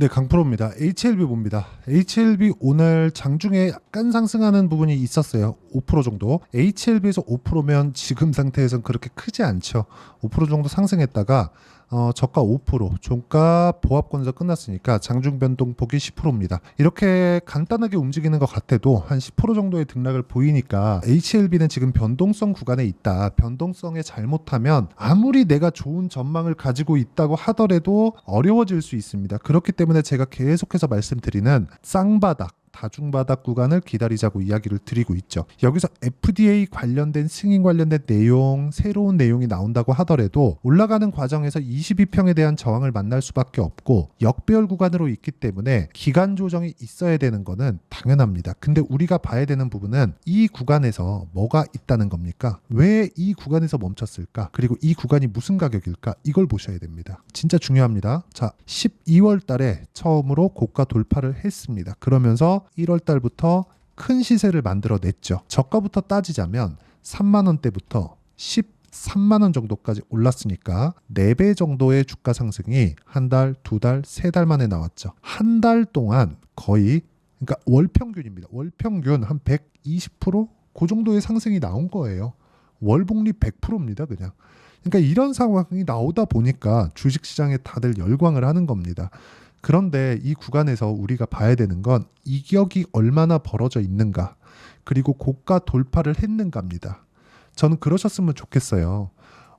네, 강프로입니다. HLB 봅니다. HLB 오늘 장중에 약간 상승하는 부분이 있었어요. 5% 정도. HLB에서 5%면 지금 상태에서는 그렇게 크지 않죠. 5% 정도 상승했다가 저가 5%, 종가 보합권에서 끝났으니까 장중 변동폭이 10%입니다. 이렇게 간단하게 움직이는 것 같아도 한 10% 정도의 등락을 보이니까 HLB는 지금 변동성 구간에 있다. 변동성에 잘못하면 아무리 내가 좋은 전망을 가지고 있다고 하더라도 어려워질 수 있습니다. 그렇기 때문에 제가 계속해서 말씀드리는 쌍바닥, 다중바닥 구간을 기다리자고 이야기를 드리고 있죠. 여기서 FDA 관련된 승인 관련된 내용, 새로운 내용이 나온다고 하더라도 올라가는 과정에서 22평에 대한 저항을 만날 수밖에 없고 역배열 구간으로 있기 때문에 기간 조정이 있어야 되는 거는 당연합니다. 근데 우리가 봐야 되는 부분은 이 구간에서 뭐가 있다는 겁니까? 왜 이 구간에서 멈췄을까? 그리고 이 구간이 무슨 가격일까? 이걸 보셔야 됩니다. 진짜 중요합니다. 자, 12월 달에 처음으로 고가 돌파를 했습니다. 그러면서 1월 달부터 큰 시세를 만들어냈죠. 저가부터 따지자면 3만 원대부터 13만 원 정도까지 올랐으니까 4배 정도의 주가 상승이 한 달, 두 달, 세 달 만에 나왔죠. 한 달 동안 거의, 그러니까 월평균입니다. 월평균 한 120%? 그 정도의 상승이 나온 거예요. 월복리 100%입니다, 그냥. 그러니까 이런 상황이 나오다 보니까 주식시장에 다들 열광을 하는 겁니다. 그런데 이 구간에서 우리가 봐야 되는 건 이격이 얼마나 벌어져 있는가, 그리고 고가 돌파를 했는가입니다. 저는 그러셨으면 좋겠어요.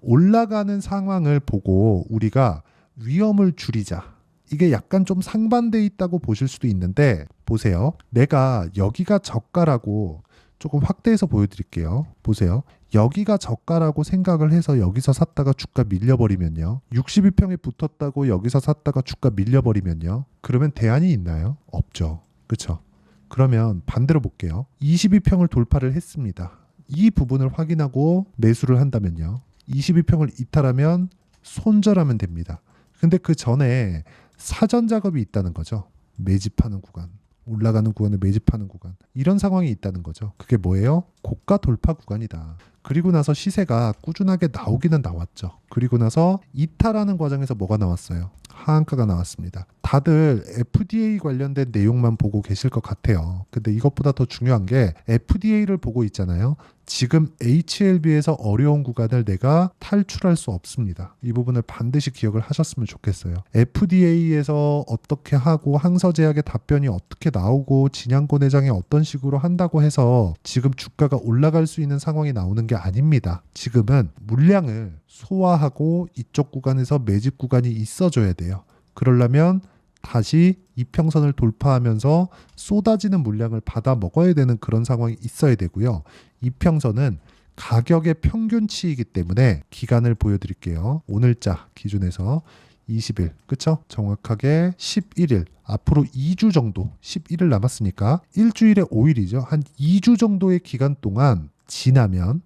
올라가는 상황을 보고 우리가 위험을 줄이자. 이게 약간 좀 상반돼 있다고 보실 수도 있는데, 보세요. 내가 여기가 저가라고 조금 확대해서 보여드릴게요. 보세요. 여기가 저가라고 생각을 해서 여기서 샀다가 주가 밀려버리면요. 62평에 붙었다고 여기서 샀다가 주가 밀려버리면요. 그러면 대안이 있나요? 없죠. 그렇죠? 그러면 반대로 볼게요. 22평을 돌파를 했습니다. 이 부분을 확인하고 매수를 한다면요. 22평을 이탈하면 손절하면 됩니다. 근데 그 전에 사전 작업이 있다는 거죠. 매집하는 구간. 올라가는 구간에 매집하는 구간, 이런 상황이 있다는 거죠. 그게 뭐예요? 고가 돌파 구간이다. 그리고 나서 시세가 꾸준하게 나오기는 나왔죠. 그리고 나서 이탈하는 과정에서 뭐가 나왔어요? 하한가가 나왔습니다. 다들 FDA 관련된 내용만 보고 계실 것 같아요. 근데 이것보다 더 중요한 게 FDA를 보고 있잖아요. 지금 HLB에서 어려운 구간을 내가 탈출할 수 없습니다. 이 부분을 반드시 기억을 하셨으면 좋겠어요. FDA에서 어떻게 하고 항서제약의 답변이 어떻게 나오고 진양고 내장이 어떤 식으로 한다고 해서 지금 주가가 올라갈 수 있는 상황이 나오는 게 아닙니다. 지금은 물량을 소화하고 이쪽 구간에서 매집 구간이 있어줘야 돼요. 그러려면 다시 이평선을 돌파하면서 쏟아지는 물량을 받아 먹어야 되는 그런 상황이 있어야 되고요. 이평선은 가격의 평균치이기 때문에 기간을 보여드릴게요. 오늘자 기준에서 20일, 그쵸? 정확하게 11일, 앞으로 2주 정도, 11일 남았으니까 일주일에 5일이죠. 한 2주 정도의 기간 동안 지나면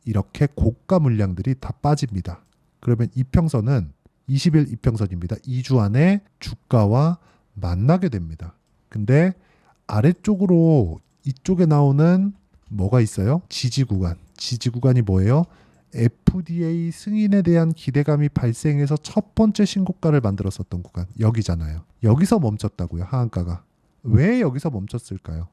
이렇게 고가 물량들이 다 빠집니다. 그러면 이평선은 20일 이평선입니다. 2주 안에 주가와 만나게 됩니다. 근데 아래쪽으로 이쪽에 나오는 뭐가 있어요? 지지 구간. 지지 구간이 뭐예요? FDA 승인에 대한 기대감이 발생해서 첫 번째 신고가를 만들었었던 구간. 여기잖아요. 여기서 멈췄다고요, 하한가가. 왜 여기서 멈췄을까요?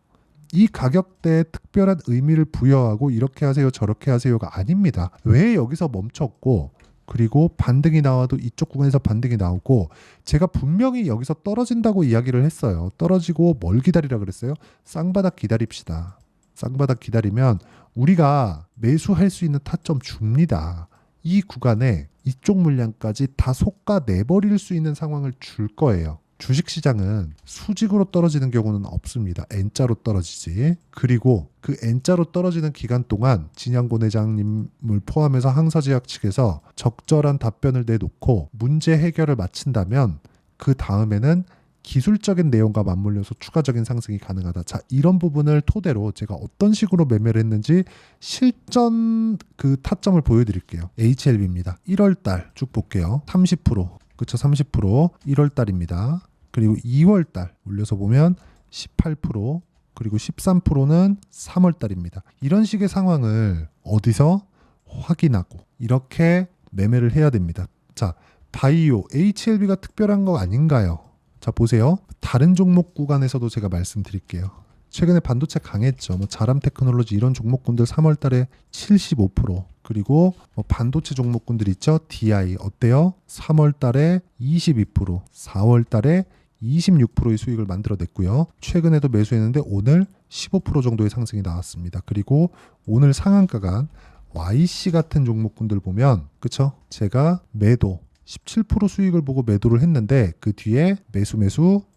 이 가격대에 특별한 의미를 부여하고 이렇게 하세요, 저렇게 하세요가 아닙니다. 왜 여기서 멈췄고, 그리고 반등이 나와도 이쪽 구간에서 반등이 나오고, 제가 분명히 여기서 떨어진다고 이야기를 했어요. 떨어지고 뭘 기다리라 그랬어요? 쌍바닥 기다립시다. 쌍바닥 기다리면 우리가 매수할 수 있는 타점 줍니다. 이 구간에 이쪽 물량까지 다 솎아 내버릴 수 있는 상황을 줄 거예요. 주식시장은 수직으로 떨어지는 경우는 없습니다. N자로 떨어지지. 그리고 그 N자로 떨어지는 기간 동안 진양고 내장님을 포함해서 항서제약 측에서 적절한 답변을 내놓고 문제 해결을 마친다면 그 다음에는 기술적인 내용과 맞물려서 추가적인 상승이 가능하다. 자, 이런 부분을 토대로 제가 어떤 식으로 매매를 했는지 실전 그 타점을 보여드릴게요. HLB입니다. 1월달 쭉 볼게요. 30%. 그쵸, 30% 1월 달입니다. 그리고 2월 달 올려서 보면 18%, 그리고 13%는 3월 달입니다. 이런 식의 상황을 어디서 확인하고 이렇게 매매를 해야 됩니다. 자, 바이오 HLB가 특별한 거 아닌가요? 자 보세요. 다른 종목 구간에서도 제가 말씀드릴게요. 최근에 반도체 강했죠. 자람 테크놀로지 이런 종목군들 3월 달에 75%, 그리고 반도체 종목군들 있죠. DI 어때요? 3월 달에 22%, 4월 달에 26%의 수익을 만들어냈고요. 최근에도 매수했는데 오늘 15% 정도의 상승이 나왔습니다. 그리고 오늘 상한가가 YC 같은 종목군들 보면 그쵸? 제가 매도 17% 수익을 보고 매도를 했는데 그 뒤에 매수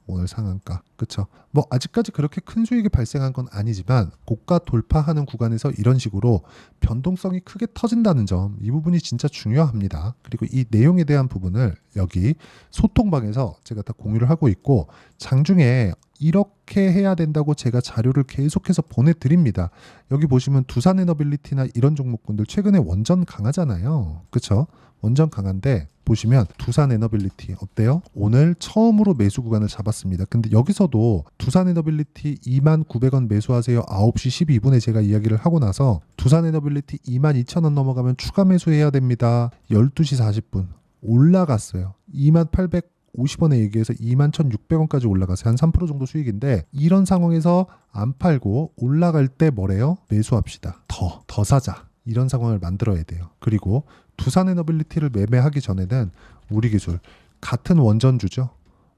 오늘 상한가 그쵸? 아직까지 그렇게 큰 수익이 발생한 건 아니지만 고가 돌파하는 구간에서 이런 식으로 변동성이 크게 터진다는 점, 이 부분이 진짜 중요합니다. 그리고 이 내용에 대한 부분을 여기 소통방에서 제가 다 공유를 하고 있고 장중에 이렇게 해야 된다고 제가 자료를 계속해서 보내드립니다. 여기 보시면 두산에너빌리티나 이런 종목군들 최근에 원전 강하잖아요. 그쵸? 원전 강한데 보시면 두산에너빌리티 어때요? 오늘 처음으로 매수 구간을 잡았습니다. 근데 여기서도 두산에너빌리티 29,000원 매수하세요. 9시 12분에 제가 이야기를 하고 나서 두산에너빌리티 22,000원 넘어가면 추가 매수해야 됩니다. 12시 40분 올라갔어요. 28,50원에 얘기해서 21,600원까지 올라가서 한 3% 정도 수익인데 이런 상황에서 안 팔고 올라갈 때 뭐래요? 매수합시다. 더 사자. 이런 상황을 만들어야 돼요. 그리고 두산에너빌리티를 매매하기 전에는 우리 기술 같은 원전주죠.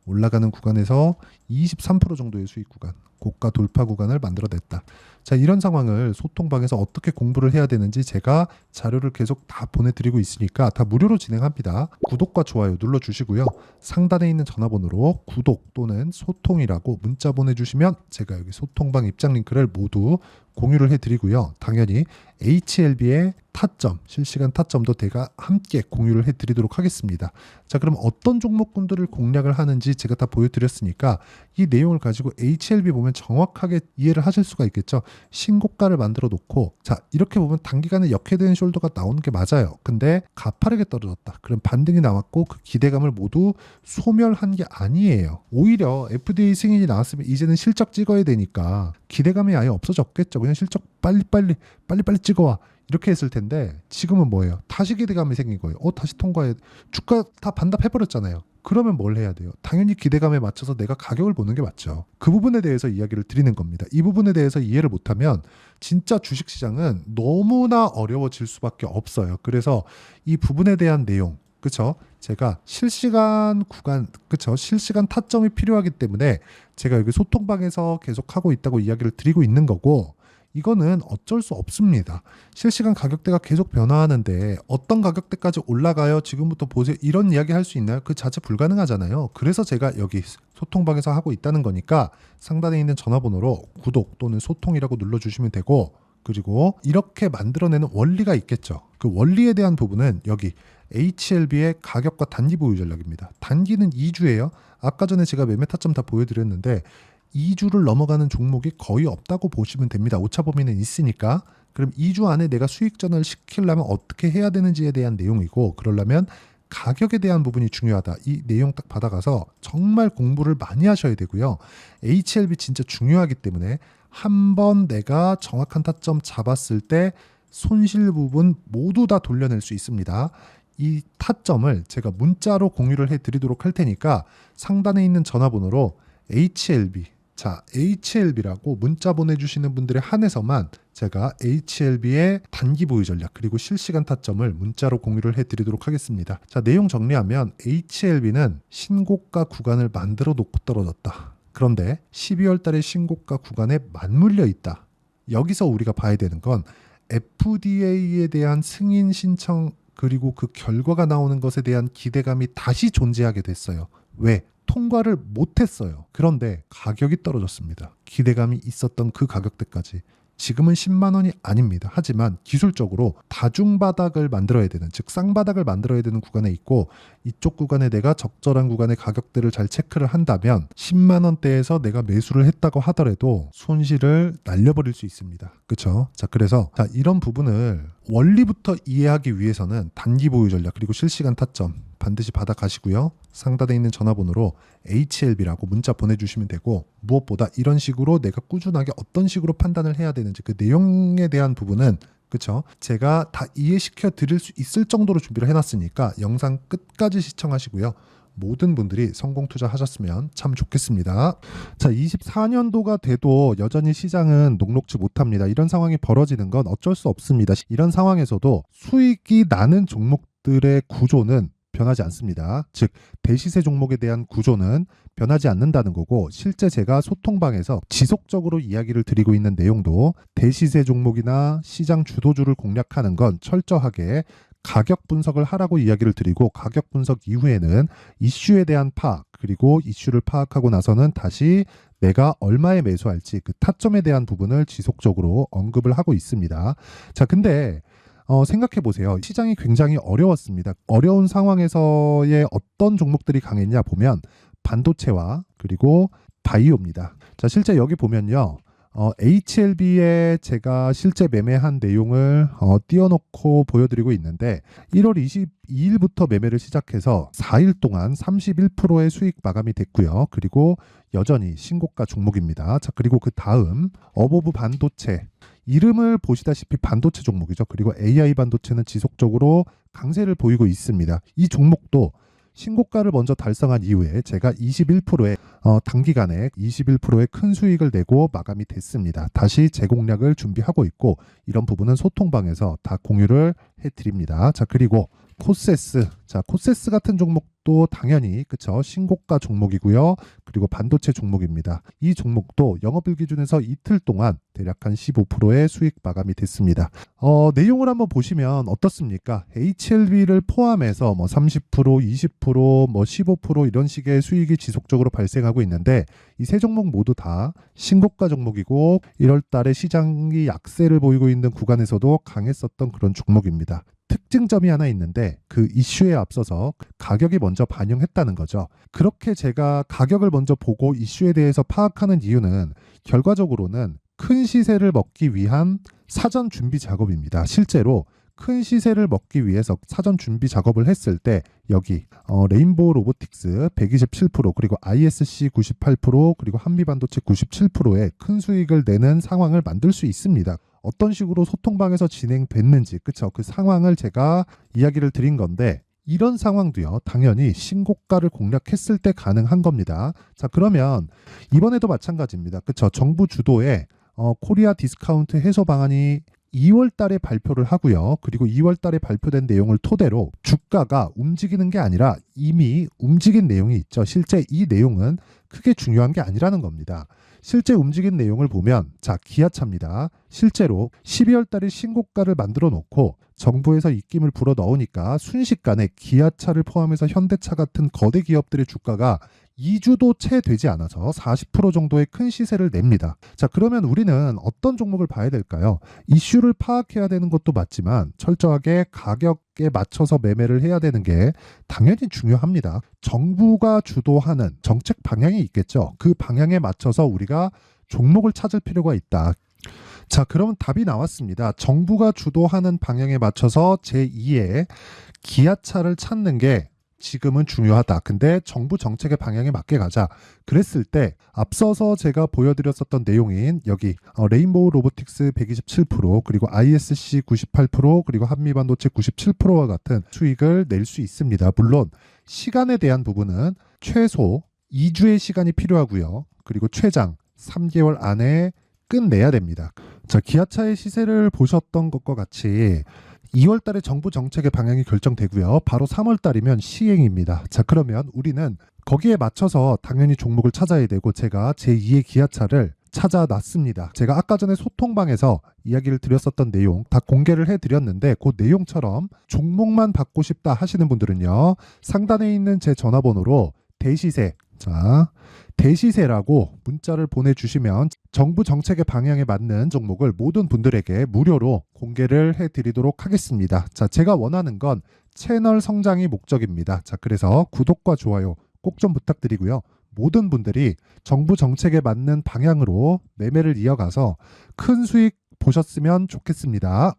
올라가는 구간에서 23% 정도의 수익 구간, 고가 돌파 구간을 만들어냈다. 자, 이런 상황을 소통방에서 어떻게 공부를 해야 되는지 제가 자료를 계속 다 보내드리고 있으니까 다 무료로 진행합니다. 구독과 좋아요 눌러주시고요. 상단에 있는 전화번호로 구독 또는 소통이라고 문자 보내주시면 제가 여기 소통방 입장 링크를 모두 공유를 해드리고요. 당연히 HLB의 타점, 실시간 타점도 제가 함께 공유를 해드리도록 하겠습니다. 자, 그럼 어떤 종목군들을 공략을 하는지 제가 다 보여드렸으니까 이 내용을 가지고 HLB 보면 정확하게 이해를 하실 수가 있겠죠. 신고가를 만들어 놓고 자, 이렇게 보면 단기간에 역회된 숄더가 나오는 게 맞아요. 근데 가파르게 떨어졌다. 그럼 반등이 나왔고 그 기대감을 모두 소멸한 게 아니에요. 오히려 FDA 승인이 나왔으면 이제는 실적 찍어야 되니까 기대감이 아예 없어졌겠죠. 그냥 실적 빨리빨리 찍어와. 이렇게 했을 텐데 지금은 뭐예요? 다시 기대감이 생긴 거예요. 다시 통과해. 주가 다 반납해버렸잖아요. 그러면 뭘 해야 돼요? 당연히 기대감에 맞춰서 내가 가격을 보는 게 맞죠. 그 부분에 대해서 이야기를 드리는 겁니다. 이 부분에 대해서 이해를 못하면 진짜 주식시장은 너무나 어려워질 수밖에 없어요. 그래서 이 부분에 대한 내용, 그쵸? 제가 실시간 구간, 그쵸? 실시간 타점이 필요하기 때문에 제가 여기 소통방에서 계속 하고 있다고 이야기를 드리고 있는 거고, 이거는 어쩔 수 없습니다. 실시간 가격대가 계속 변화하는데 어떤 가격대까지 올라가요? 지금부터 보세요. 이런 이야기 할 수 있나요? 그 자체 불가능하잖아요. 그래서 제가 여기 소통방에서 하고 있다는 거니까 상단에 있는 전화번호로 구독 또는 소통이라고 눌러주시면 되고, 그리고 이렇게 만들어내는 원리가 있겠죠. 그 원리에 대한 부분은 여기 HLB의 가격과 단기 보유 전략입니다. 단기는 2주예요. 아까 전에 제가 매매 타점 다 보여드렸는데 2주를 넘어가는 종목이 거의 없다고 보시면 됩니다. 오차 범위는 있으니까. 그럼 2주 안에 내가 수익 전환을 시키려면 어떻게 해야 되는지에 대한 내용이고, 그러려면 가격에 대한 부분이 중요하다. 이 내용 딱 받아가서 정말 공부를 많이 하셔야 되고요. HLB 진짜 중요하기 때문에 한번 내가 정확한 타점 잡았을 때 손실 부분 모두 다 돌려낼 수 있습니다. 이 타점을 제가 문자로 공유를 해드리도록 할 테니까 상단에 있는 전화번호로 HLB, 자, HLB라고 문자 보내주시는 분들에 한해서만 제가 HLB의 단기 보유 전략 그리고 실시간 타점을 문자로 공유를 해드리도록 하겠습니다. 자, 내용 정리하면 HLB는 신고가 구간을 만들어 놓고 떨어졌다. 그런데 12월 달에 신고가 구간에 맞물려 있다. 여기서 우리가 봐야 되는 건 FDA에 대한 승인 신청 그리고 그 결과가 나오는 것에 대한 기대감이 다시 존재하게 됐어요. 왜? 통과를 못했어요. 그런데 가격이 떨어졌습니다. 기대감이 있었던 그 가격대까지. 지금은 10만 원이 아닙니다. 하지만 기술적으로 다중바닥을 만들어야 되는, 즉 쌍바닥을 만들어야 되는 구간에 있고, 이쪽 구간에 내가 적절한 구간의 가격대를 잘 체크를 한다면 10만 원대에서 내가 매수를 했다고 하더라도 손실을 날려버릴 수 있습니다. 그렇죠? 자, 그래서 이런 부분을 원리부터 이해하기 위해서는 단기 보유 전략 그리고 실시간 타점 반드시 받아가시고요. 상단에 있는 전화번호로 HLB라고 문자 보내주시면 되고, 무엇보다 이런 식으로 내가 꾸준하게 어떤 식으로 판단을 해야 되는지 그 내용에 대한 부분은 그쵸? 제가 다 이해시켜 드릴 수 있을 정도로 준비를 해놨으니까 영상 끝까지 시청하시고요. 모든 분들이 성공 투자하셨으면 참 좋겠습니다. 자, 24년도가 돼도 여전히 시장은 녹록지 못합니다. 이런 상황이 벌어지는 건 어쩔 수 없습니다. 이런 상황에서도 수익이 나는 종목들의 구조는 변하지 않습니다. 즉, 대시세 종목에 대한 구조는 변하지 않는다는 거고, 실제 제가 소통방에서 지속적으로 이야기를 드리고 있는 내용도 대시세 종목이나 시장 주도주를 공략하는 건 철저하게 가격 분석을 하라고 이야기를 드리고, 가격 분석 이후에는 이슈에 대한 파악, 그리고 이슈를 파악하고 나서는 다시 내가 얼마에 매수할지 그 타점에 대한 부분을 지속적으로 언급을 하고 있습니다. 자, 근데 생각해 보세요. 시장이 굉장히 어려웠습니다. 어려운 상황에서의 어떤 종목들이 강했냐 보면 반도체와 그리고 바이오입니다. 자, 실제 여기 보면요. HLB에 제가 실제 매매한 내용을 띄워놓고 보여드리고 있는데 1월 22일부터 매매를 시작해서 4일 동안 31%의 수익 마감이 됐고요. 그리고 여전히 신고가 종목입니다. 자, 그리고 그 다음 어보브 반도체, 이름을 보시다시피 반도체 종목이죠. 그리고 AI 반도체는 지속적으로 강세를 보이고 있습니다. 이 종목도 신고가를 먼저 달성한 이후에 제가 21%의 단기간에 21%의 큰 수익을 내고 마감이 됐습니다. 다시 재공략을 준비하고 있고, 이런 부분은 소통방에서 다 공유를 해드립니다. 자, 그리고 코세스. 자, 코세스 같은 종목도 당연히 그쵸, 신고가 종목이고요. 그리고 반도체 종목입니다. 이 종목도 영업일 기준에서 이틀 동안 대략 한 15%의 수익 마감이 됐습니다. 내용을 한번 보시면 어떻습니까? HLB를 포함해서 뭐 30%, 20%, 뭐 15% 이런 식의 수익이 지속적으로 발생하고 있는데, 이 세 종목 모두 다 신고가 종목이고 1월 달에 시장이 약세를 보이고 있는 구간에서도 강했었던 그런 종목입니다. 특징점이 하나 있는데, 그 이슈에 앞서서 가격이 먼저 반영했다는 거죠. 그렇게 제가 가격을 먼저 보고 이슈에 대해서 파악하는 이유는 결과적으로는 큰 시세를 먹기 위한 사전 준비 작업입니다. 실제로 큰 시세를 먹기 위해서 사전 준비 작업을 했을 때 여기 레인보우 로보틱스 127%, 그리고 ISC 98%, 그리고 한미반도체 97%의 큰 수익을 내는 상황을 만들 수 있습니다. 어떤 식으로 소통방에서 진행됐는지, 그쵸? 그 상황을 제가 이야기를 드린 건데, 이런 상황도요, 당연히 신고가를 공략했을 때 가능한 겁니다. 자, 그러면 이번에도 마찬가지입니다. 그쵸? 정부 주도의 코리아 디스카운트 해소 방안이 2월 달에 발표를 하고요. 그리고 2월 달에 발표된 내용을 토대로 주가가 움직이는 게 아니라 이미 움직인 내용이 있죠. 실제 이 내용은 크게 중요한 게 아니라는 겁니다. 실제 움직인 내용을 보면, 자, 기아차입니다. 실제로 12월 달에 신고가를 만들어 놓고 정부에서 입김을 불어 넣으니까 순식간에 기아차를 포함해서 현대차 같은 거대 기업들의 주가가 2주도 채 되지 않아서 40% 정도의 큰 시세를 냅니다. 자, 그러면 우리는 어떤 종목을 봐야 될까요? 이슈를 파악해야 되는 것도 맞지만 철저하게 가격에 맞춰서 매매를 해야 되는 게 당연히 중요합니다. 정부가 주도하는 정책 방향이 있겠죠. 그 방향에 맞춰서 우리가 종목을 찾을 필요가 있다. 자, 그러면 답이 나왔습니다. 정부가 주도하는 방향에 맞춰서 제2의 기아차를 찾는 게 지금은 중요하다. 근데 정부 정책의 방향에 맞게 가자. 그랬을 때 앞서서 제가 보여드렸었던 내용인 여기 레인보우 로보틱스 127%, 그리고 ISC 98%, 그리고 한미반도체 97%와 같은 수익을 낼 수 있습니다. 물론 시간에 대한 부분은 최소 2주의 시간이 필요하고요. 그리고 최장 3개월 안에 끝내야 됩니다. 자, 기아차의 시세를 보셨던 것과 같이 2월 달에 정부 정책의 방향이 결정되고요. 바로 3월 달이면 시행입니다. 자, 그러면 우리는 거기에 맞춰서 당연히 종목을 찾아야 되고, 제가 제2의 기아차를 찾아놨습니다. 제가 아까 전에 소통방에서 이야기를 드렸었던 내용 다 공개를 해드렸는데, 그 내용처럼 종목만 받고 싶다 하시는 분들은요, 상단에 있는 제 전화번호로 대시세, 자, 대시세라고 문자를 보내주시면 정부 정책의 방향에 맞는 종목을 모든 분들에게 무료로 공개를 해드리도록 하겠습니다. 자, 제가 원하는 건 채널 성장이 목적입니다. 자, 그래서 구독과 좋아요 꼭 좀 부탁드리고요. 모든 분들이 정부 정책에 맞는 방향으로 매매를 이어가서 큰 수익 보셨으면 좋겠습니다.